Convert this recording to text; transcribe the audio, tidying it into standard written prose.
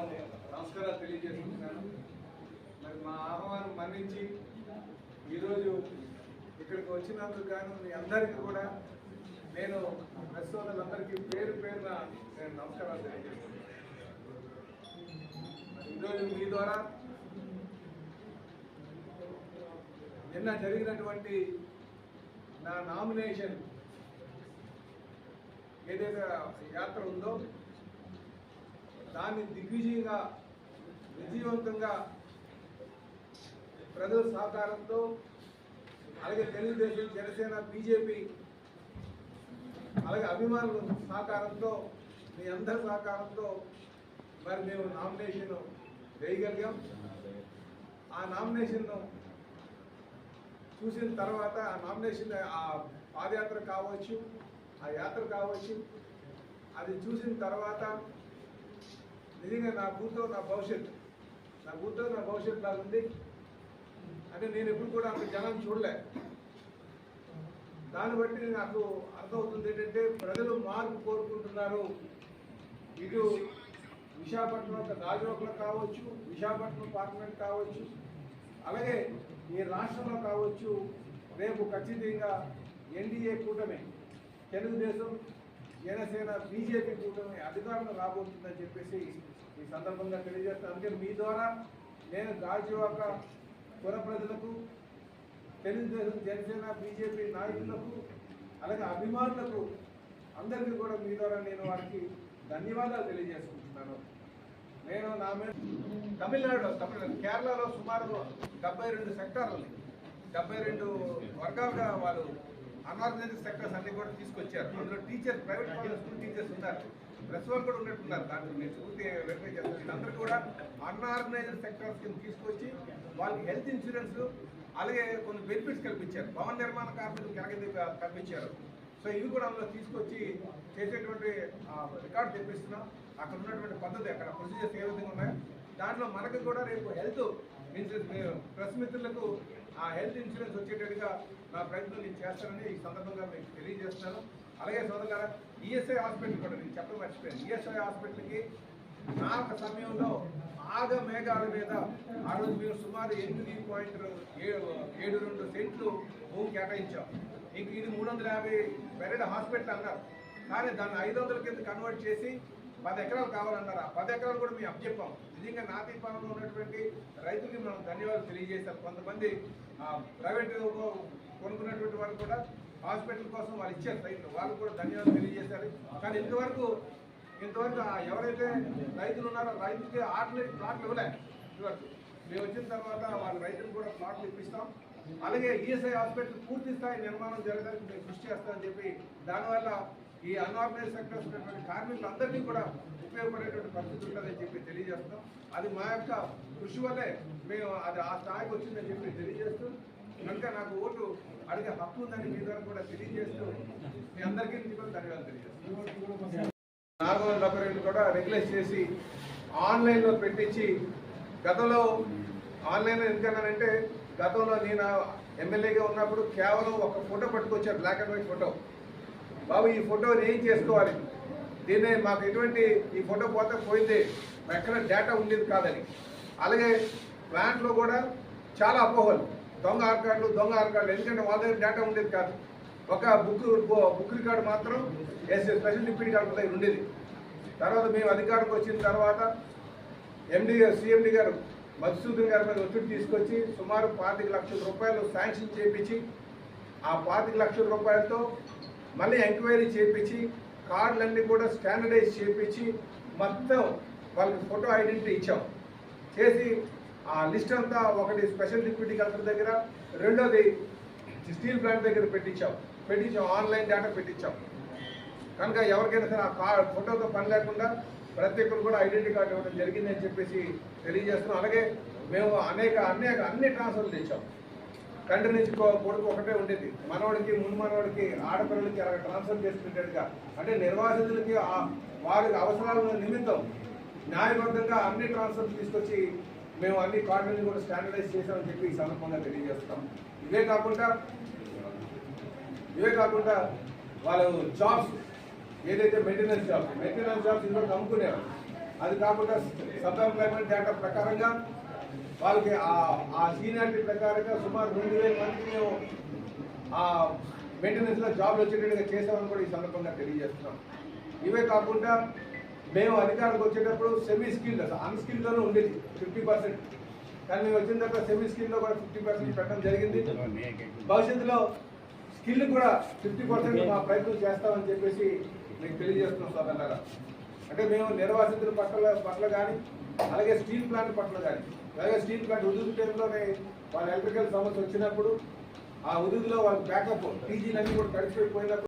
నమస్కారాలు తెలియజేస్తున్నాను. మరి మా ఆహ్వానం మన్నించి ఈరోజు ఇక్కడికి వచ్చినందుకు గాను మీ అందరికీ కూడా నేను ప్రెస్ సోదరులందరికీ పేరు పేరున నేను నమస్కారాలు తెలియజేస్తున్నాను. ఈరోజు మీ ద్వారా నిన్న జరిగినటువంటి నా నామినేషన్ ఏదైతే యాత్ర ఉందో దాన్ని దిగ్విజయంగా విజయవంతంగా ప్రజల సహకారంతో అలాగే తెలుగుదేశం జనసేన బీజేపీ అలాగే అభిమానుల సహకారంతో మీ అందరి సహకారంతో మరి మేము నామినేషన్ వేయగలిగాం. ఆ నామినేషన్ను చూసిన తర్వాత ఆ నామినేషన్ ఆ పాదయాత్ర కావచ్చు, ఆ యాత్ర కావచ్చు, అది చూసిన తర్వాత నిజంగా నా భూతో నా భవిష్యత్తు లాగా ఉంది. అంటే నేను ఎప్పుడు కూడా అంత జనం చూడలే. దాన్ని బట్టి నాకు అర్థమవుతుంది ఏంటంటే ప్రజలు మార్పు కోరుకుంటున్నారు. ఇటు విశాఖపట్నం గాజువాకలో కావచ్చు, విశాఖపట్నం పార్లమెంట్ కావచ్చు, అలాగే ఈ రాష్ట్రంలో కావచ్చు, రేపు ఖచ్చితంగా ఎన్డీఏ కూటమి తెలుగుదేశం జనసేన బీజేపీ కూటమి అధికారంలో రాబోతుందని చెప్పేసి ఈ సందర్భంగా తెలియజేస్తాను. అందుకే మీ ద్వారా నేను గాజువాక పుర ప్రజలకు, తెలుగుదేశం జనసేన బీజేపీ నాయకులకు, అలాగే అభిమానులకు అందరికీ కూడా మీ ద్వారా నేను వారికి ధన్యవాదాలు తెలియజేసుకుంటున్నాను. నేను నా మీద తమిళనాడు కేరళలో సుమారు 72 సెక్టార్లు, 72 వర్గాలుగా వాళ్ళు అన్ఆర్గనైజ్డ్ సెక్టర్స్ అన్ని కూడా తీసుకొచ్చారు. అందులో టీచర్స్, ప్రైవేట్ స్కూల్ టీచర్స్ ఉన్నారు, ప్రెస్ వాళ్ళు కూడా ఉన్నట్టున్నారు. దాంట్లో నేను పూర్తి వెరిఫై చేస్తాను. వీళ్ళందరూ కూడా అన్ఆర్గనైజ్డ్ సెక్టర్స్ కింద తీసుకొచ్చి వాళ్ళకి హెల్త్ ఇన్సూరెన్స్ అలాగే కొన్ని బెనిఫిట్స్ కల్పించారు. భవన నిర్మాణ కార్మికులకు ఎలాగైతే కల్పించారు. సో ఇవి కూడా అందులో తీసుకొచ్చి చేసేటువంటి రికార్డు తెప్పిస్తున్నాం. అక్కడ ఉన్నటువంటి పద్ధతి, అక్కడ ప్రొసీజర్స్ ఏ విధంగా ఉన్నాయో దాంట్లో మనకు కూడా రేపు హెల్త్ ఇన్సూరెన్స్ ప్రెస్ మిత్రులకు ఆ హెల్త్ ఇన్సూరెన్స్ వచ్చేటట్టుగా నా ప్రయత్నం నేను చేస్తానని ఈ సందర్భంగా మీకు తెలియజేస్తున్నాను. అలాగే సోదరులారా, ఈఎస్ఐ హాస్పిటల్ కూడా నేను చెప్పడం మర్చిపోయాను. ఈఎస్ఐ హాస్పిటల్కి నా ఒక సమయంలో మేఘాల మీద ఆ రోజు మేము సుమారు 8.72 సెంట్లు భూమి కేటాయించాం. ఇంక ఇది 350 బెడెడ్ హాస్పిటల్ అన్నారు. కానీ దాన్ని 500 కింద కన్వర్ట్ చేసి 10 ఎకరాలు కావాలన్నారు. ఆ 10 ఎకరాలు కూడా మేము అప్పచెప్పాం. నిజంగా నాతి పాలనలో ఉన్నటువంటి రైతులకి మనం ధన్యవాదాలు తెలియజేశాం. కొంతమంది ప్రైవేట్ కొనుక్కున్నటువంటి వాళ్ళు కూడా హాస్పిటల్ కోసం వాళ్ళు ఇచ్చారు రైతులు, వాళ్ళు కూడా ధన్యవాదాలు తెలియజేశారు. కానీ ఇంతవరకు ఎవరైతే రైతులు ఉన్నారో రైతులకి ఆల్టర్నేటివ్ ప్లాట్లు ఇవ్వలే. ఇంతవరకు మేము వచ్చిన తర్వాత వాళ్ళ రైతులు కూడా ప్లాట్లు ఇప్పిస్తాం. అలాగే ఈఎస్ఐ హాస్పిటల్ పూర్తి స్థాయి నిర్మాణం జరగడానికి మేము కృషి చేస్తామని చెప్పి దానివల్ల ఈ అన్ఆర్గనైజ్ సెక్టర్స్ ఉన్నటువంటి కార్మికులందరినీ కూడా ఉపయోగపడేటువంటి పరిస్థితి ఉంటుందని చెప్పి తెలియజేస్తాం. అది మా యొక్క కృషి వల్లే మేము అది ఆ స్థాయికి వచ్చిందని చెప్పి తెలియజేస్తూ, కనుక నాకు ఓటు అడిగే హక్కు ఉందని మీ ద్వారా కూడా తెలియజేస్తూ మీ అందరికీ కూడా ధన్యవాదాలు తెలియజేస్తాం. 472 కూడా రెగ్యులైజ్ చేసి ఆన్లైన్లో పెట్టించి, గతంలో ఆన్లైన్లో ఎందుకన్నానంటే గతంలో నేను ఎమ్మెల్యేగా ఉన్నప్పుడు కేవలం ఒక ఫోటో పట్టుకొచ్చారు, బ్లాక్ అండ్ వైట్ ఫోటో. బాబు ఈ ఫోటోని ఏం చేసుకోవాలి, దీన్ని మాకు ఎటువంటి ఈ ఫోటో పోతే పోయింది, ఎక్కడ డేటా ఉండేది కాదని. అలాగే ప్లాంట్లో కూడా చాలా అపోహలు, దొంగ ఆర్ కార్డులు, ఎందుకంటే వాళ్ళ దగ్గర డేటా ఉండేది కాదు. ఒక బుక్ రికార్డు మాత్రం స్పెషల్ డిప్యూటీ కలెక్టర్ దగ్గర ఉండేది. తర్వాత మేము అధికారంకి వచ్చిన తర్వాత సిఎండి గారు మధుసూదన్ గారి మీద ఒత్తిడి తీసుకొచ్చి సుమారు 25 లక్షల రూపాయలు శాంక్షన్ చేయించి, ఆ 25 లక్షల రూపాయలతో మళ్ళీ ఎంక్వైరీ చేయించి కార్డులన్నీ కూడా స్టాండర్డైజ్ చేయించి మొత్తం వాళ్ళకి ఫోటో ఐడెంటిటీ ఇచ్చాం. చేసి ఆ లిస్ట్ అంతా ఒకటి స్పెషల్ డిప్యూటీ కలెక్టర్ దగ్గర, రెండోది స్టీల్ ప్లాంట్ దగ్గర పెట్టించాం. Online data పెట్టించాం. కనుక ఎవరికైనా సరే ఆ ఫోటోతో పని లేకుండా ప్రతి ఒక్కరు కూడా ఐడెంటిటీ కార్డు ఇవ్వడం జరిగిందని చెప్పేసి తెలియజేస్తున్నాం. అలాగే మేము అన్ని ట్రాన్స్ఫర్లు తెచ్చాం. తండ్రి నుంచి కొడుకు ఒకటే ఉండేది, మనవాడికి మనవాడికి ఆడపిల్లలకి అలా ట్రాన్స్ఫర్ చేసుకునేట్టుగా, అంటే నిర్వాసితులకి వారి అవసరాల నిమిత్తం న్యాయబద్ధంగా అన్ని ట్రాన్స్ఫర్లు తీసుకొచ్చి మేము అన్ని కార్డులని కూడా స్టాండర్డైజ్ చేసామని చెప్పి ఈ సందర్భంగా తెలియజేస్తాం. ఇవే కాకుండా వాళ్ళు జాబ్స్ ఏదైతే మెయింటెనెన్స్ జాబ్స్ ఇందులో అమ్ముకునేవారు. అది కాకుండా సబ్ ఎంప్లాయ్మెంట్ డేటా ప్రకారంగా వాళ్ళకి ఆ సీనియారిటీ ప్రకారంగా సుమారు 2000 మందికి మేము ఆ మెయింటెనెన్స్లో జాబ్లు వచ్చేటట్టుగా చేసామని కూడా ఈ సందర్భంగా తెలియజేస్తున్నాం. ఇవే కాకుండా మేము అధికారులకు వచ్చేటప్పుడు సెమీ స్కిల్డ్ అన్స్కిల్డ్లోనే ఉండేది 50%, కానీ మేము వచ్చిన తర్వాత సెమీ స్కిల్లో కూడా 50% పెట్టడం జరిగింది. భవిష్యత్తులో స్కిల్ కూడా 50% మా ప్రయత్నం చేస్తామని చెప్పేసి మీకు తెలియజేస్తున్నాం సోదరులారా. అంటే మేము నిర్వాసితుల పట్ల కానీ అలాగే స్టీల్ ప్లాంట్ పట్ల కానీ, అలాగే స్టీల్ ప్లాంట్ ఉద్యోగ టైంలోనే వాళ్ళ ఎలక్ట్రికల్ సమస్య వచ్చినప్పుడు ఆ ఉద్యోగంలో వాళ్ళ బ్యాకప్ టీజీలన్నీ కూడా తడిచిపోయినప్పుడు